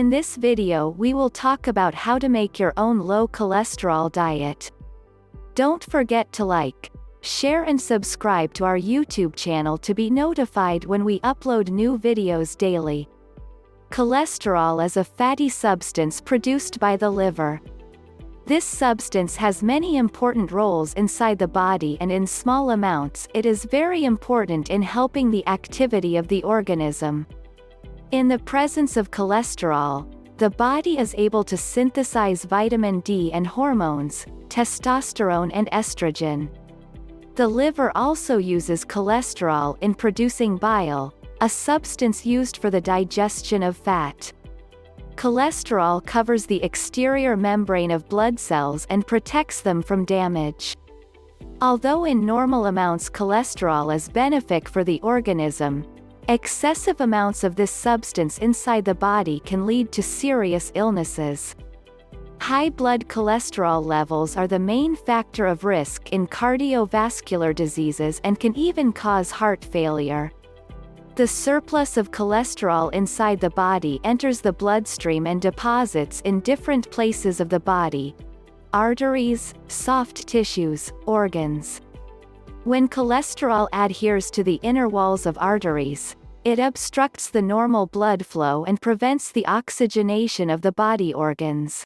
In this video we will talk about how to make your own low cholesterol diet. Don't forget to like, share and subscribe to our YouTube channel to be notified when we upload new videos daily. Cholesterol is a fatty substance produced by the liver. This substance has many important roles inside the body, and in small amounts it is very important in helping the activity of the organism. In the presence of cholesterol, the body is able to synthesize vitamin D and hormones, testosterone and estrogen. The liver also uses cholesterol in producing bile, a substance used for the digestion of fat. Cholesterol covers the exterior membrane of blood cells and protects them from damage. Although in normal amounts cholesterol is beneficial for the organism, excessive amounts of this substance inside the body can lead to serious illnesses. High blood cholesterol levels are the main factor of risk in cardiovascular diseases and can even cause heart failure. The surplus of cholesterol inside the body enters the bloodstream and deposits in different places of the body: arteries, soft tissues, organs. When cholesterol adheres to the inner walls of arteries, it obstructs the normal blood flow and prevents the oxygenation of the body organs.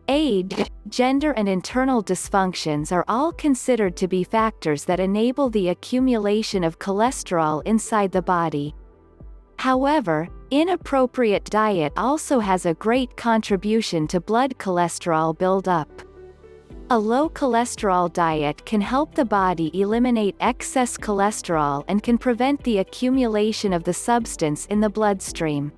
Age, gender and internal dysfunctions are all considered to be factors that enable the accumulation of cholesterol inside the body. However, inappropriate diet also has a great contribution to blood cholesterol buildup. A low cholesterol diet can help the body eliminate excess cholesterol and can prevent the accumulation of the substance in the bloodstream.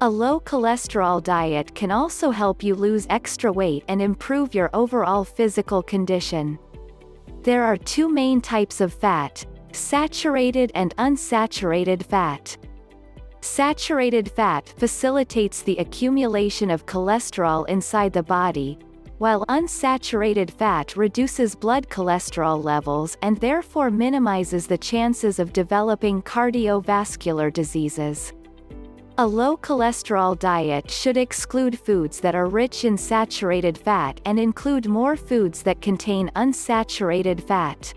A low cholesterol diet can also help you lose extra weight and improve your overall physical condition. There are two main types of fat: saturated and unsaturated fat. Saturated fat facilitates the accumulation of cholesterol inside the body, while unsaturated fat reduces blood cholesterol levels and therefore minimizes the chances of developing cardiovascular diseases. A low cholesterol diet should exclude foods that are rich in saturated fat and include more foods that contain unsaturated fat.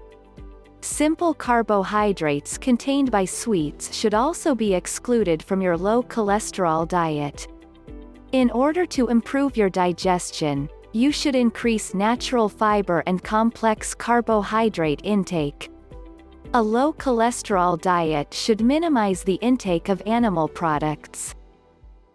Simple carbohydrates contained by sweets should also be excluded from your low cholesterol diet. In order to improve your digestion, you should increase natural fiber and complex carbohydrate intake. A low cholesterol diet should minimize the intake of animal products.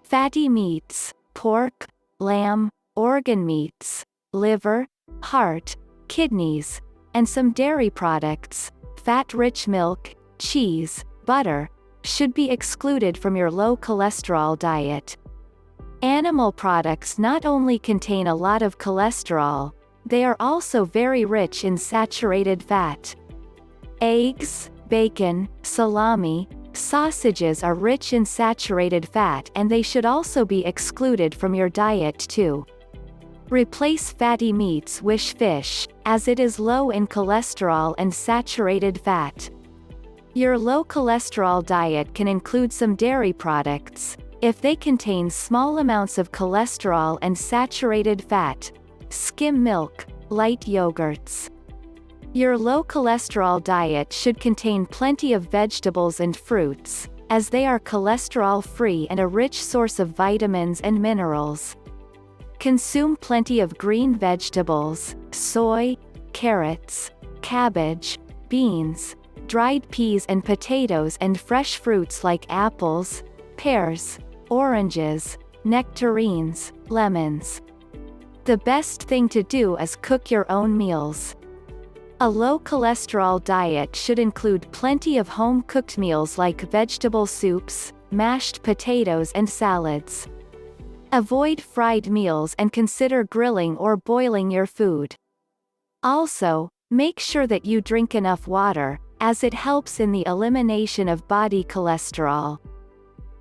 Fatty meats, pork, lamb, organ meats, liver, heart, kidneys, and some dairy products, fat-rich milk, cheese, butter, should be excluded from your low cholesterol diet. Animal products not only contain a lot of cholesterol, they are also very rich in saturated fat. Eggs, bacon, salami, sausages are rich in saturated fat, and they should also be excluded from your diet too. Replace fatty meats with fish, as it is low in cholesterol and saturated fat. Your low cholesterol diet can include some dairy products, if they contain small amounts of cholesterol and saturated fat: skim milk, light yogurts. Your low cholesterol diet should contain plenty of vegetables and fruits, as they are cholesterol-free and a rich source of vitamins and minerals. Consume plenty of green vegetables: soy, carrots, cabbage, beans, dried peas and potatoes, and fresh fruits like apples, pears, oranges, nectarines, lemons. The best thing to do is cook your own meals. A low cholesterol diet should include plenty of home-cooked meals like vegetable soups, mashed potatoes and salads. Avoid fried meals and consider grilling or boiling your food. Also, make sure that you drink enough water, as it helps in the elimination of body cholesterol.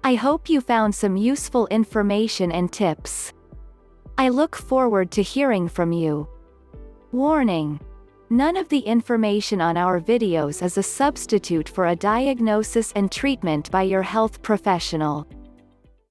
I hope you found some useful information and tips. I look forward to hearing from you. Warning: none of the information on our videos is a substitute for a diagnosis and treatment by your health professional.